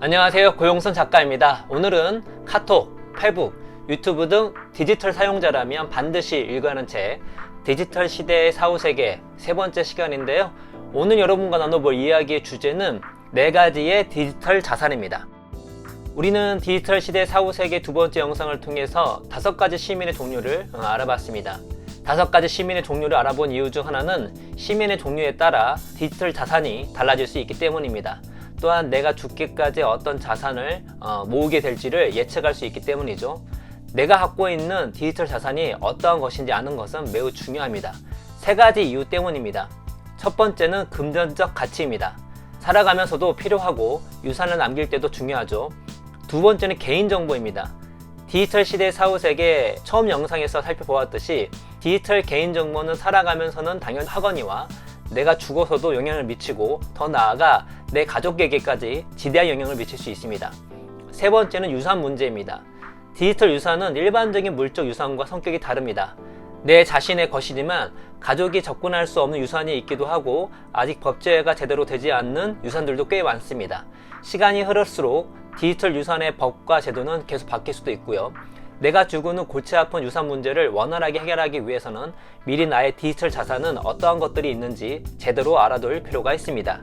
안녕하세요, 고용선 작가입니다. 오늘은 카톡, 페북, 유튜브 등 디지털 사용자라면 반드시 읽어야 하는 책 디지털 시대의 사후세계 세 번째 시간인데요. 오늘 여러분과 나눠볼 이야기의 주제는 4가지의 디지털 자산입니다. 우리는 디지털 시대 사후세계 두 번째 영상을 통해서 5가지 시민의 종류를 알아봤습니다. 5가지 시민의 종류를 알아본 이유 중 하나는 시민의 종류에 따라 디지털 자산이 달라질 수 있기 때문입니다. 또한 내가 죽기까지 어떤 자산을 모으게 될지를 예측할 수 있기 때문이죠. 내가 갖고 있는 디지털 자산이 어떠한 것인지 아는 것은 매우 중요합니다. 3가지 이유 때문입니다. 첫 번째는 금전적 가치입니다. 살아가면서도 필요하고 유산을 남길 때도 중요하죠. 두 번째는 개인정보입니다. 디지털 시대 사후세계 처음 영상에서 살펴보았듯이 디지털 개인정보는 살아가면서는 당연하거니와 내가 죽어서도 영향을 미치고 더 나아가 내 가족에게까지 지대한 영향을 미칠 수 있습니다. 세 번째는 유산 문제입니다. 디지털 유산은 일반적인 물적 유산과 성격이 다릅니다. 내 자신의 것이지만 가족이 접근할 수 없는 유산이 있기도 하고 아직 법제가 제대로 되지 않는 유산들도 꽤 많습니다. 시간이 흐를수록 디지털 유산의 법과 제도는 계속 바뀔 수도 있고요. 내가 죽은 후 골치 아픈 유산 문제를 원활하게 해결하기 위해서는 미리 나의 디지털 자산은 어떠한 것들이 있는지 제대로 알아둘 필요가 있습니다.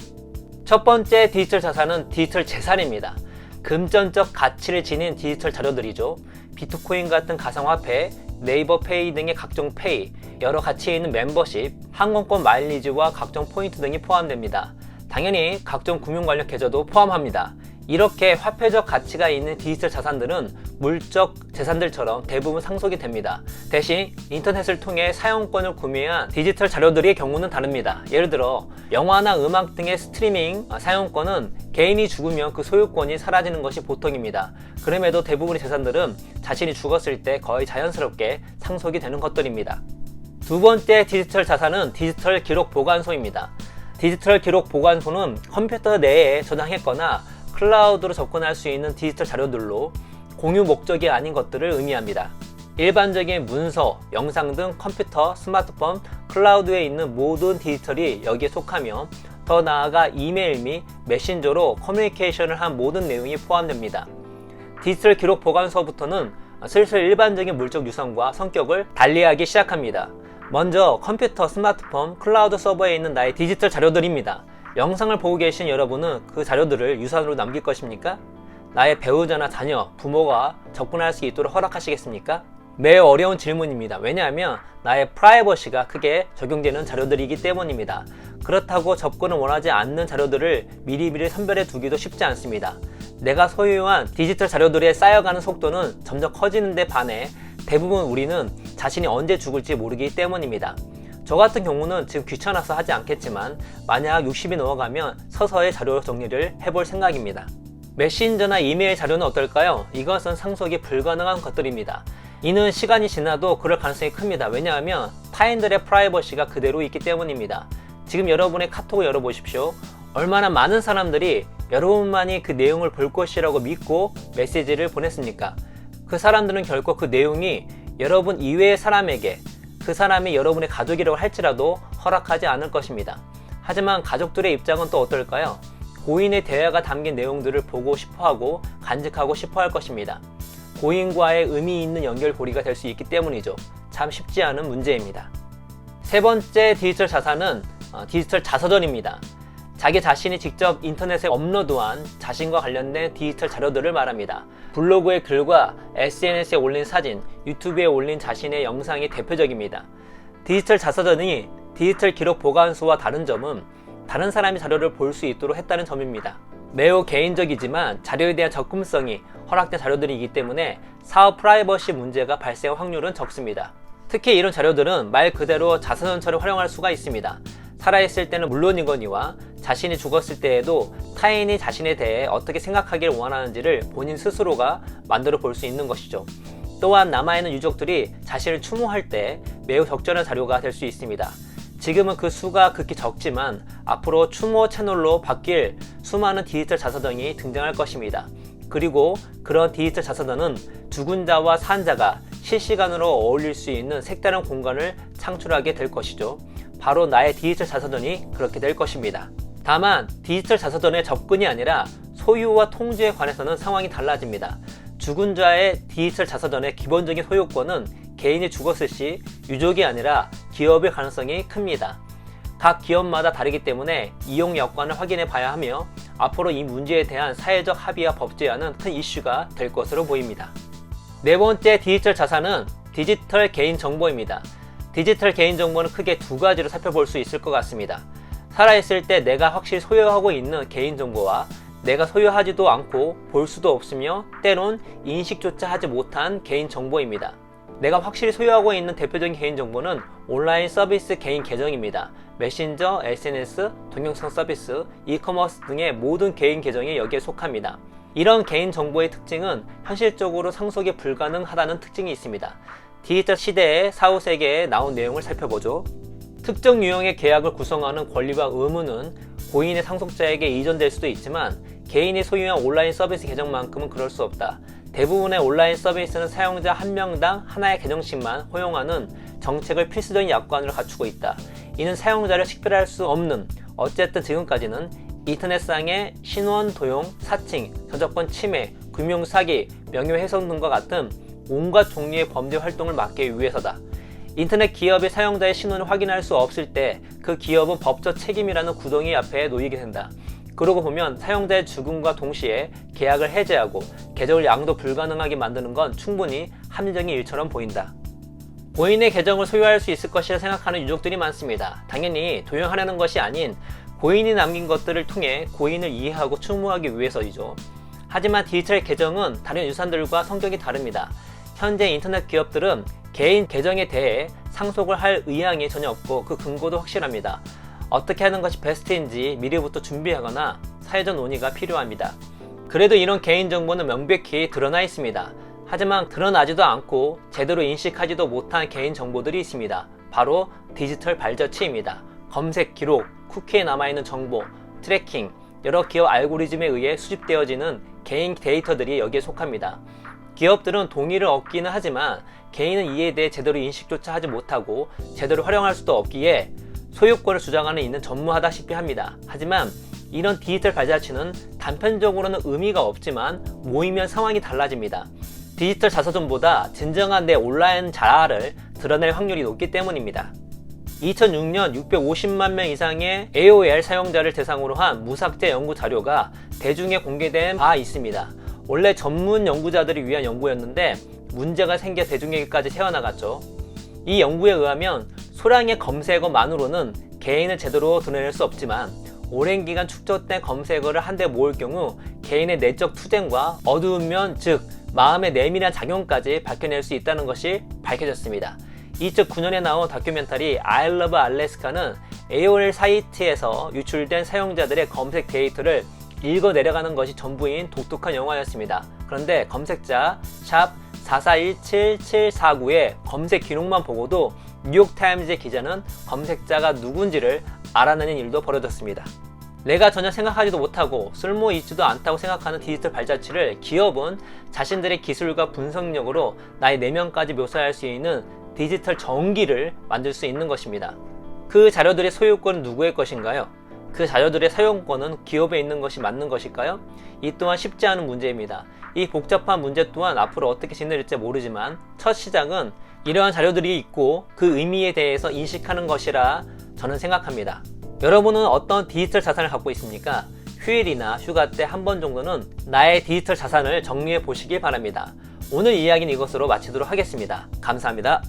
첫 번째 디지털 자산은 디지털 재산입니다. 금전적 가치를 지닌 디지털 자료들이죠. 비트코인 같은 가상화폐, 네이버 페이 등의 각종 페이, 여러 가치에 있는 멤버십, 항공권 마일리지와 각종 포인트 등이 포함됩니다. 당연히 각종 금융 관련 계좌도 포함합니다. 이렇게 화폐적 가치가 있는 디지털 자산들은 물적 재산들처럼 대부분 상속이 됩니다. 대신 인터넷을 통해 사용권을 구매한 디지털 자료들의 경우는 다릅니다. 예를 들어 영화나 음악 등의 스트리밍 사용권은 개인이 죽으면 그 소유권이 사라지는 것이 보통입니다. 그럼에도 대부분의 재산들은 자신이 죽었을 때 거의 자연스럽게 상속이 되는 것들입니다. 두 번째 디지털 자산은 디지털 기록 보관소입니다. 디지털 기록 보관소는 컴퓨터 내에 저장했거나 클라우드로 접근할 수 있는 디지털 자료들로 공유 목적이 아닌 것들을 의미합니다. 일반적인 문서, 영상 등 컴퓨터, 스마트폰, 클라우드에 있는 모든 디지털이 여기에 속하며 더 나아가 이메일 및 메신저로 커뮤니케이션을 한 모든 내용이 포함됩니다. 디지털 기록 보관소부터는 슬슬 일반적인 물적 유산과 성격을 달리하기 시작합니다. 먼저 컴퓨터, 스마트폰, 클라우드 서버에 있는 나의 디지털 자료들입니다. 영상을 보고 계신 여러분은 그 자료들을 유산으로 남길 것입니까? 나의 배우자나 자녀, 부모가 접근할 수 있도록 허락하시겠습니까? 매우 어려운 질문입니다. 왜냐하면 나의 프라이버시가 크게 적용되는 자료들이기 때문입니다. 그렇다고 접근을 원하지 않는 자료들을 미리미리 선별해 두기도 쉽지 않습니다. 내가 소유한 디지털 자료들의 쌓여가는 속도는 점점 커지는 데 반해 대부분 우리는 자신이 언제 죽을지 모르기 때문입니다. 저 같은 경우는 지금 귀찮아서 하지 않겠지만 만약 60이 넘어가면 서서히 자료 정리를 해볼 생각입니다. 메신저나 이메일 자료는 어떨까요? 이것은 상속이 불가능한 것들입니다. 이는 시간이 지나도 그럴 가능성이 큽니다. 왜냐하면 타인들의 프라이버시가 그대로 있기 때문입니다. 지금 여러분의 카톡을 열어보십시오. 얼마나 많은 사람들이 여러분만이 그 내용을 볼 것이라고 믿고 메시지를 보냈습니까? 그 사람들은 결코 그 내용이 여러분 이외의 사람에게 그 사람이 여러분의 가족이라고 할지라도 허락하지 않을 것입니다. 하지만 가족들의 입장은 또 어떨까요? 고인의 대화가 담긴 내용들을 보고 싶어하고 간직하고 싶어할 것입니다. 고인과의 의미 있는 연결고리가 될 수 있기 때문이죠. 참 쉽지 않은 문제입니다. 세 번째 디지털 자산은 디지털 자서전입니다. 자기 자신이 직접 인터넷에 업로드한 자신과 관련된 디지털 자료들을 말합니다. 블로그의 글과 SNS에 올린 사진, 유튜브에 올린 자신의 영상이 대표적입니다. 디지털 자서전이 디지털 기록 보관소와 다른 점은 다른 사람이 자료를 볼 수 있도록 했다는 점입니다. 매우 개인적이지만 자료에 대한 접근성이 허락된 자료들이기 때문에 사후 프라이버시 문제가 발생할 확률은 적습니다. 특히 이런 자료들은 말 그대로 자서전처럼 활용할 수가 있습니다. 살아있을 때는 물론이거니와 자신이 죽었을 때에도 타인이 자신에 대해 어떻게 생각하기를 원하는지를 본인 스스로가 만들어 볼 수 있는 것이죠. 또한 남아있는 유족들이 자신을 추모할 때 매우 적절한 자료가 될 수 있습니다. 지금은 그 수가 극히 적지만 앞으로 추모 채널로 바뀔 수많은 디지털 자서전이 등장할 것입니다. 그리고 그런 디지털 자서전은 죽은 자와 산 자가 실시간으로 어울릴 수 있는 색다른 공간을 창출하게 될 것이죠. 바로 나의 디지털 자서전이 그렇게 될 것입니다. 다만 디지털 자서전의 접근이 아니라 소유와 통제에 관해서는 상황이 달라집니다. 죽은 자의 디지털 자서전의 기본적인 소유권은 개인이 죽었을 시 유족이 아니라 기업의 가능성이 큽니다. 각 기업마다 다르기 때문에 이용 여건을 확인해 봐야 하며 앞으로 이 문제에 대한 사회적 합의와 법 제안은 큰 이슈가 될 것으로 보입니다. 네 번째 디지털 자산은 디지털 개인정보입니다. 디지털 개인정보는 크게 두 가지로 살펴볼 수 있을 것 같습니다. 살아있을 때 내가 확실히 소유하고 있는 개인정보와 내가 소유하지도 않고 볼 수도 없으며 때론 인식조차 하지 못한 개인정보입니다. 내가 확실히 소유하고 있는 대표적인 개인정보는 온라인 서비스 개인 계정입니다. 메신저, SNS, 동영상 서비스, 이커머스 등의 모든 개인 계정이 여기에 속합니다. 이런 개인정보의 특징은 현실적으로 상속이 불가능하다는 특징이 있습니다. 디지털 시대의 사후 세계에 나온 내용을 살펴보죠. 특정 유형의 계약을 구성하는 권리와 의무는 고인의 상속자에게 이전될 수도 있지만 개인이 소유한 온라인 서비스 계정만큼은 그럴 수 없다. 대부분의 온라인 서비스는 사용자 한 명당 하나의 계정씩만 허용하는 정책을 필수적인 약관으로 갖추고 있다. 이는 사용자를 식별할 수 없는, 어쨌든 지금까지는 인터넷상의 신원 도용, 사칭, 저작권 침해, 금융 사기, 명예훼손 등과 같은 온갖 종류의 범죄 활동을 막기 위해서다. 인터넷 기업이 사용자의 신원을 확인할 수 없을 때 그 기업은 법적 책임이라는 구덩이 앞에 놓이게 된다. 그러고 보면 사용자의 죽음과 동시에 계약을 해제하고 계정을 양도 불가능하게 만드는 건 충분히 합리적인 일처럼 보인다. 고인의 계정을 소유할 수 있을 것이라 생각하는 유족들이 많습니다. 당연히 도용하려는 것이 아닌 고인이 남긴 것들을 통해 고인을 이해하고 추모하기 위해서이죠. 하지만 디지털 계정은 다른 유산들과 성격이 다릅니다. 현재 인터넷 기업들은 개인 계정에 대해 상속을 할 의향이 전혀 없고 그 근거도 확실합니다. 어떻게 하는 것이 베스트인지 미리부터 준비하거나 사회적 논의가 필요합니다. 그래도 이런 개인정보는 명백히 드러나 있습니다. 하지만 드러나지도 않고 제대로 인식하지도 못한 개인정보들이 있습니다. 바로 디지털 발자취입니다. 검색 기록, 쿠키에 남아있는 정보, 트래킹, 여러 기업 알고리즘에 의해 수집되어지는 개인 데이터들이 여기에 속합니다. 기업들은 동의를 얻기는 하지만 개인은 이에 대해 제대로 인식조차 하지 못하고 제대로 활용할 수도 없기에 소유권을 주장하는 이는 전무하다시피 합니다. 하지만 이런 디지털 발자취는 단편적으로는 의미가 없지만 모이면 상황이 달라집니다. 디지털 자서전보다 진정한 내 온라인 자아를 드러낼 확률이 높기 때문입니다. 2006년 650만 명 이상의 AOL 사용자를 대상으로 한 무삭제 연구 자료가 대중에 공개된 바 있습니다. 원래 전문 연구자들을 위한 연구였는데 문제가 생겨 대중에게까지 새어나갔죠. 이 연구에 의하면 소량의 검색어만으로는 개인을 제대로 드러낼 수 없지만 오랜 기간 축적된 검색어를 한데 모을 경우 개인의 내적 투쟁과 어두운 면, 즉 마음의 내밀한 작용까지 밝혀낼 수 있다는 것이 밝혀졌습니다. 2009년에 나온 다큐멘터리 I Love Alaska는 AOL 사이트에서 유출된 사용자들의 검색 데이터를 읽어 내려가는 것이 전부인 독특한 영화였습니다. 그런데 검색자 샵 44177749의 검색 기록만 보고도 뉴욕타임즈의 기자는 검색자가 누군지를 알아내는 일도 벌어졌습니다. 내가 전혀 생각하지도 못하고 쓸모있지도 않다고 생각하는 디지털 발자취를 기업은 자신들의 기술과 분석력으로 나의 내면까지 묘사할 수 있는 디지털 전기를 만들 수 있는 것입니다. 그 자료들의 소유권은 누구의 것인가요? 그 자료들의 사용권은 기업에 있는 것이 맞는 것일까요? 이 또한 쉽지 않은 문제입니다. 이 복잡한 문제 또한 앞으로 어떻게 진행될지 모르지만 첫 시작은 이러한 자료들이 있고 그 의미에 대해서 인식하는 것이라 저는 생각합니다. 여러분은 어떤 디지털 자산을 갖고 있습니까? 휴일이나 휴가 때 한 번 정도는 나의 디지털 자산을 정리해 보시기 바랍니다. 오늘 이야기는 이것으로 마치도록 하겠습니다. 감사합니다.